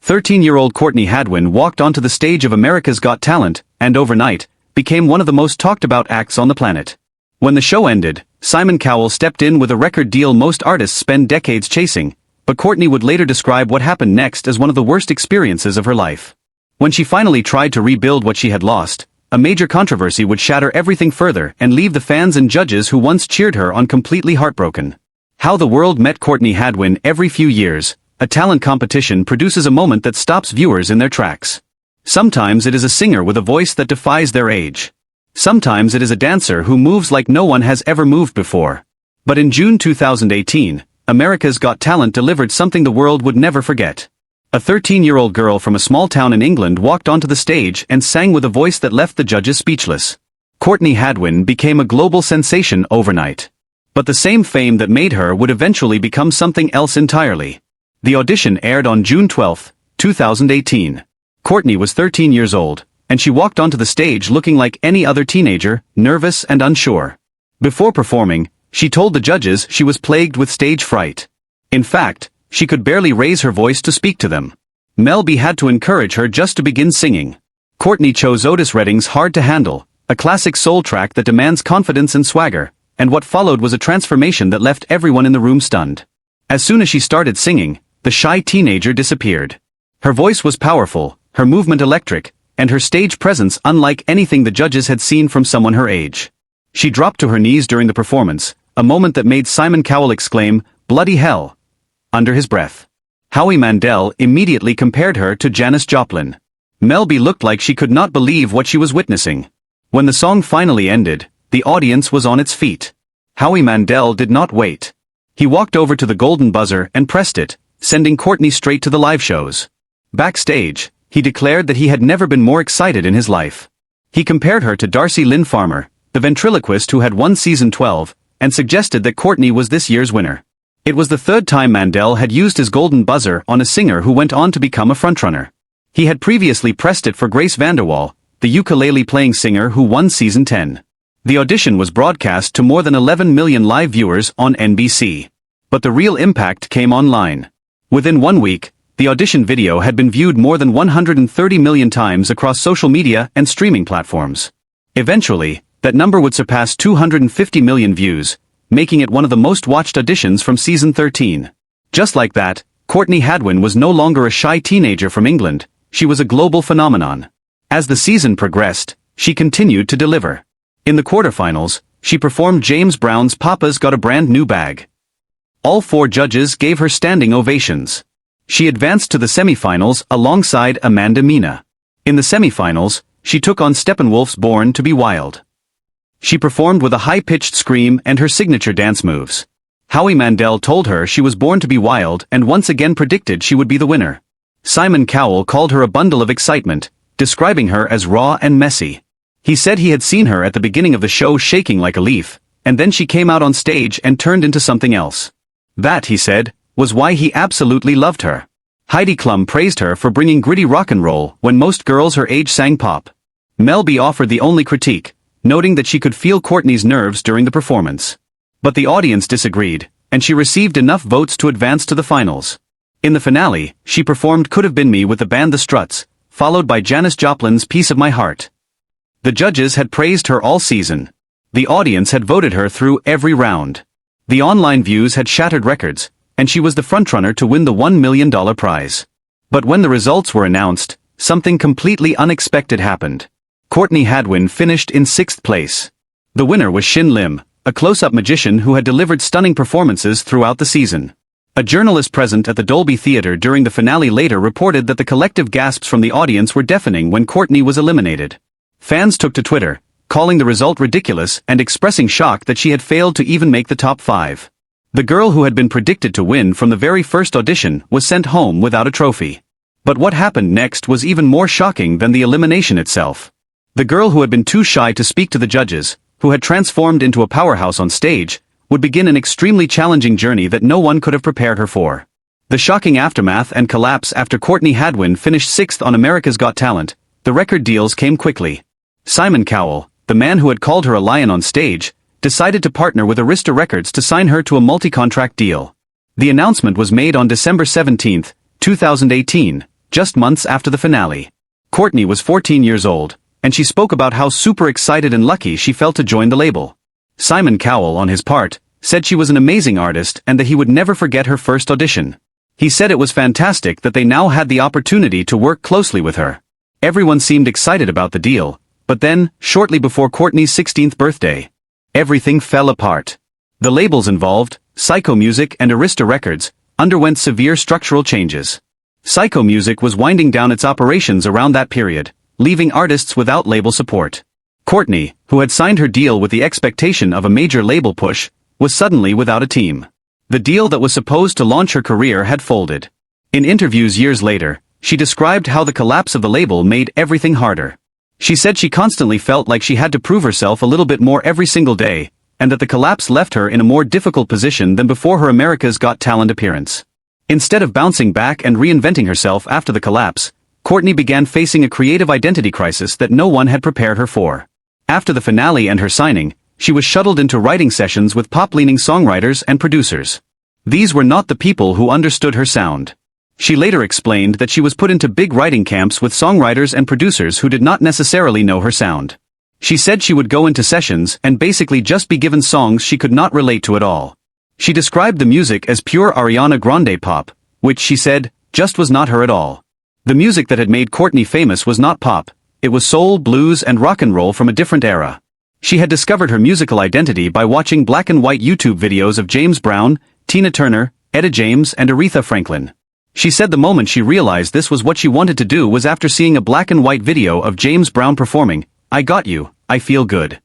13-year-old Courtney Hadwin walked onto the stage of America's Got Talent, and overnight, became one of the most talked-about acts on the planet. When the show ended, Simon Cowell stepped in with a record deal most artists spend decades chasing, but Courtney would later describe what happened next as one of the worst experiences of her life. When she finally tried to rebuild what she had lost, a major controversy would shatter everything further and leave the fans and judges who once cheered her on completely heartbroken. How the World Met Courtney Hadwin. Every few years, a talent competition produces a moment that stops viewers in their tracks. Sometimes it is a singer with a voice that defies their age. Sometimes it is a dancer who moves like no one has ever moved before. But in June 2018, America's Got Talent delivered something the world would never forget. A 13-year-old girl from a small town in England walked onto the stage and sang with a voice that left the judges speechless. Courtney Hadwin became a global sensation overnight. But the same fame that made her would eventually become something else entirely. The audition aired on June 12, 2018. Courtney was 13 years old, and she walked onto the stage looking like any other teenager, nervous and unsure. Before performing, she told the judges she was plagued with stage fright. In fact, she could barely raise her voice to speak to them. Mel B had to encourage her just to begin singing. Courtney chose Otis Redding's Hard to Handle, a classic soul track that demands confidence and swagger, and what followed was a transformation that left everyone in the room stunned. As soon as she started singing, the shy teenager disappeared. Her voice was powerful, her movement electric, and her stage presence unlike anything the judges had seen from someone her age. She dropped to her knees during the performance, a moment that made Simon Cowell exclaim, "Bloody hell!" under his breath. Howie Mandel immediately compared her to Janis Joplin. Mel B looked like she could not believe what she was witnessing. When the song finally ended, the audience was on its feet. Howie Mandel did not wait. He walked over to the golden buzzer and pressed it, sending Courtney straight to the live shows. Backstage, he declared that he had never been more excited in his life. He compared her to Darcy Lynn Farmer, the ventriloquist who had won season 12, and suggested that Courtney was this year's winner. It was the third time Mandel had used his golden buzzer on a singer who went on to become a frontrunner. He had previously pressed it for Grace VanderWaal, the ukulele-playing singer who won season 10. The audition was broadcast to more than 11 million live viewers on NBC. But the real impact came online. Within 1 week, the audition video had been viewed more than 130 million times across social media and streaming platforms. Eventually, that number would surpass 250 million views, making it one of the most watched auditions from season 13. Just like that, Courtney Hadwin was no longer a shy teenager from England, she was a global phenomenon. As the season progressed, she continued to deliver. In the quarterfinals, she performed James Brown's Papa's Got a Brand New Bag. All 4 judges gave her standing ovations. She advanced to the semifinals alongside Amanda Mina. In the semifinals, she took on Steppenwolf's Born to be Wild. She performed with a high-pitched scream and her signature dance moves. Howie Mandel told her she was born to be wild and once again predicted she would be the winner. Simon Cowell called her a bundle of excitement, describing her as raw and messy. He said he had seen her at the beginning of the show shaking like a leaf, and then she came out on stage and turned into something else. That, he said, was why he absolutely loved her. Heidi Klum praised her for bringing gritty rock and roll when most girls her age sang pop. Mel B offered the only critique, noting that she could feel Courtney's nerves during the performance. But the audience disagreed, and she received enough votes to advance to the finals. In the finale, she performed Could Have Been Me with the band The Struts, followed by Janis Joplin's Piece of My Heart. The judges had praised her all season. The audience had voted her through every round. The online views had shattered records, and she was the frontrunner to win the $1 million prize. But when the results were announced, something completely unexpected happened. Courtney Hadwin finished in 6th place. The winner was Shin Lim, a close-up magician who had delivered stunning performances throughout the season. A journalist present at the Dolby Theatre during the finale later reported that the collective gasps from the audience were deafening when Courtney was eliminated. Fans took to Twitter, calling the result ridiculous and expressing shock that she had failed to even make the top 5. The girl who had been predicted to win from the very first audition was sent home without a trophy. But what happened next was even more shocking than the elimination itself. The girl who had been too shy to speak to the judges, who had transformed into a powerhouse on stage, would begin an extremely challenging journey that no one could have prepared her for. The shocking aftermath and collapse after Courtney Hadwin finished 6th on America's Got Talent, the record deals came quickly. Simon Cowell, the man who had called her a lion on stage, decided to partner with Arista Records to sign her to a multi-contract deal. The announcement was made on December 17, 2018, just months after the finale. Courtney was 14 years old, and she spoke about how super excited and lucky she felt to join the label. Simon Cowell, on his part, said she was an amazing artist and that he would never forget her first audition. He said it was fantastic that they now had the opportunity to work closely with her. Everyone seemed excited about the deal, but then, shortly before Courtney's 16th birthday, everything fell apart. The labels involved, Psycho Music and Arista Records, underwent severe structural changes. Psycho Music was winding down its operations around that period, leaving artists without label support. Courtney, who had signed her deal with the expectation of a major label push, was suddenly without a team. The deal that was supposed to launch her career had folded. In interviews years later, she described how the collapse of the label made everything harder. She said she constantly felt like she had to prove herself a little bit more every single day, and that the collapse left her in a more difficult position than before her America's Got Talent appearance. Instead of bouncing back and reinventing herself after the collapse, Courtney began facing a creative identity crisis that no one had prepared her for. After the finale and her signing, she was shuttled into writing sessions with pop-leaning songwriters and producers. These were not the people who understood her sound. She later explained that she was put into big writing camps with songwriters and producers who did not necessarily know her sound. She said she would go into sessions and basically just be given songs she could not relate to at all. She described the music as pure Ariana Grande pop, which she said, just was not her at all. The music that had made Courtney famous was not pop, it was soul, blues and rock and roll from a different era. She had discovered her musical identity by watching black and white YouTube videos of James Brown, Tina Turner, Etta James and Aretha Franklin. She said the moment she realized this was what she wanted to do was after seeing a black and white video of James Brown performing, "I Got You, I Feel Good."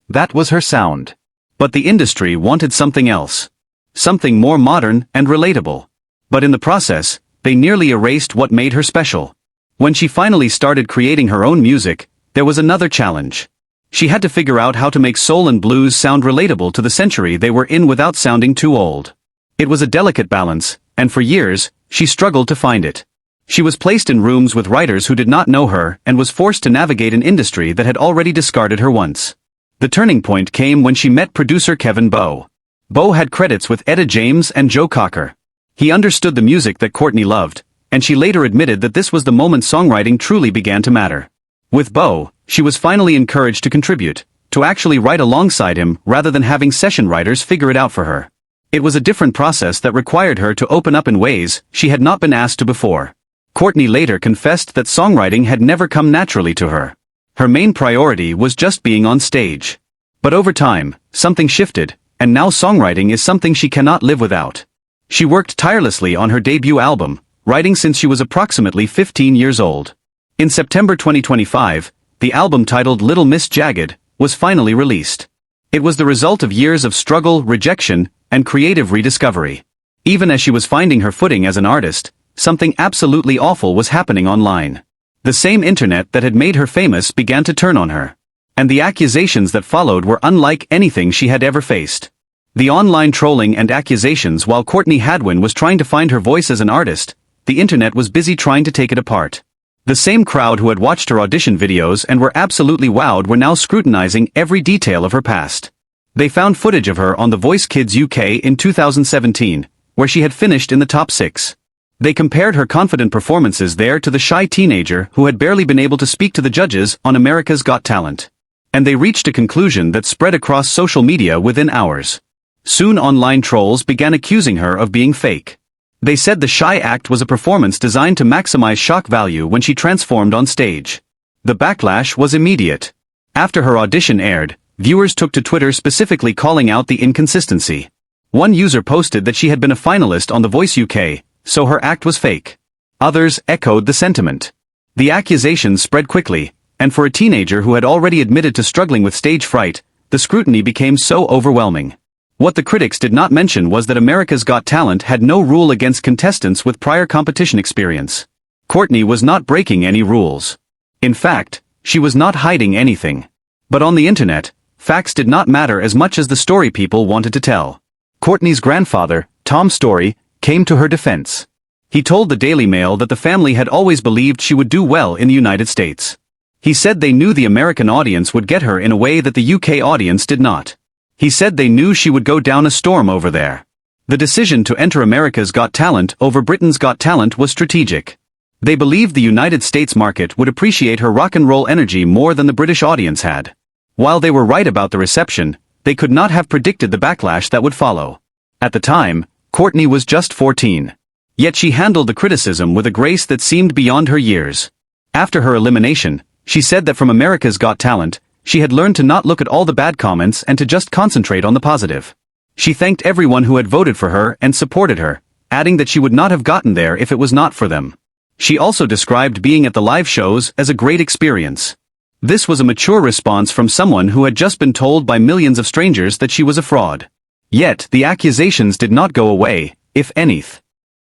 That was her sound. But the industry wanted something else. Something more modern and relatable. But in the process, they nearly erased what made her special. When she finally started creating her own music, there was another challenge. She had to figure out how to make soul and blues sound relatable to the century they were in without sounding too old. It was a delicate balance, and for years, she struggled to find it. She was placed in rooms with writers who did not know her and was forced to navigate an industry that had already discarded her once. The turning point came when she met producer Kevin Bowe. Bowe had credits with Etta James and Joe Cocker. He understood the music that Courtney loved, and she later admitted that this was the moment songwriting truly began to matter. With Bowe, she was finally encouraged to contribute, to actually write alongside him rather than having session writers figure it out for her. It was a different process that required her to open up in ways she had not been asked to before. Courtney later confessed that songwriting had never come naturally to her. Her main priority was just being on stage. But over time, something shifted, and now songwriting is something she cannot live without. She worked tirelessly on her debut album, writing since she was approximately 15 years old. In September 2025, the album titled Little Miss Jagged was finally released. It was the result of years of struggle, rejection, and creative rediscovery. Even as she was finding her footing as an artist, something absolutely awful was happening online. The same internet that had made her famous began to turn on her. And the accusations that followed were unlike anything she had ever faced. The online trolling and accusations. While Courtney Hadwin was trying to find her voice as an artist, the internet was busy trying to take it apart. The same crowd who had watched her audition videos and were absolutely wowed were now scrutinizing every detail of her past. They found footage of her on The Voice Kids UK in 2017, where she had finished in the top 6. They compared her confident performances there to the shy teenager who had barely been able to speak to the judges on America's Got Talent. And they reached a conclusion that spread across social media within hours. Soon online trolls began accusing her of being fake. They said the shy act was a performance designed to maximize shock value when she transformed on stage. The backlash was immediate. After her audition aired, viewers took to Twitter specifically calling out the inconsistency. One user posted that she had been a finalist on The Voice UK, so her act was fake. Others echoed the sentiment. The accusations spread quickly, and for a teenager who had already admitted to struggling with stage fright, the scrutiny became so overwhelming. What the critics did not mention was that America's Got Talent had no rule against contestants with prior competition experience. Courtney was not breaking any rules. In fact, she was not hiding anything. But on the internet, facts did not matter as much as the story people wanted to tell. Courtney's grandfather, Tom Story, came to her defense. He told the Daily Mail that the family had always believed she would do well in the United States. He said they knew the American audience would get her in a way that the UK audience did not. He said they knew she would go down a storm over there. The decision to enter America's Got Talent over Britain's Got Talent was strategic. They believed the United States market would appreciate her rock and roll energy more than the British audience had. While they were right about the reception, they could not have predicted the backlash that would follow. At the time, Courtney was just 14. Yet she handled the criticism with a grace that seemed beyond her years. After her elimination, she said that from America's Got Talent, she had learned to not look at all the bad comments and to just concentrate on the positive. She thanked everyone who had voted for her and supported her, adding that she would not have gotten there if it was not for them. She also described being at the live shows as a great experience. This was a mature response from someone who had just been told by millions of strangers that she was a fraud. Yet, the accusations did not go away, if anything.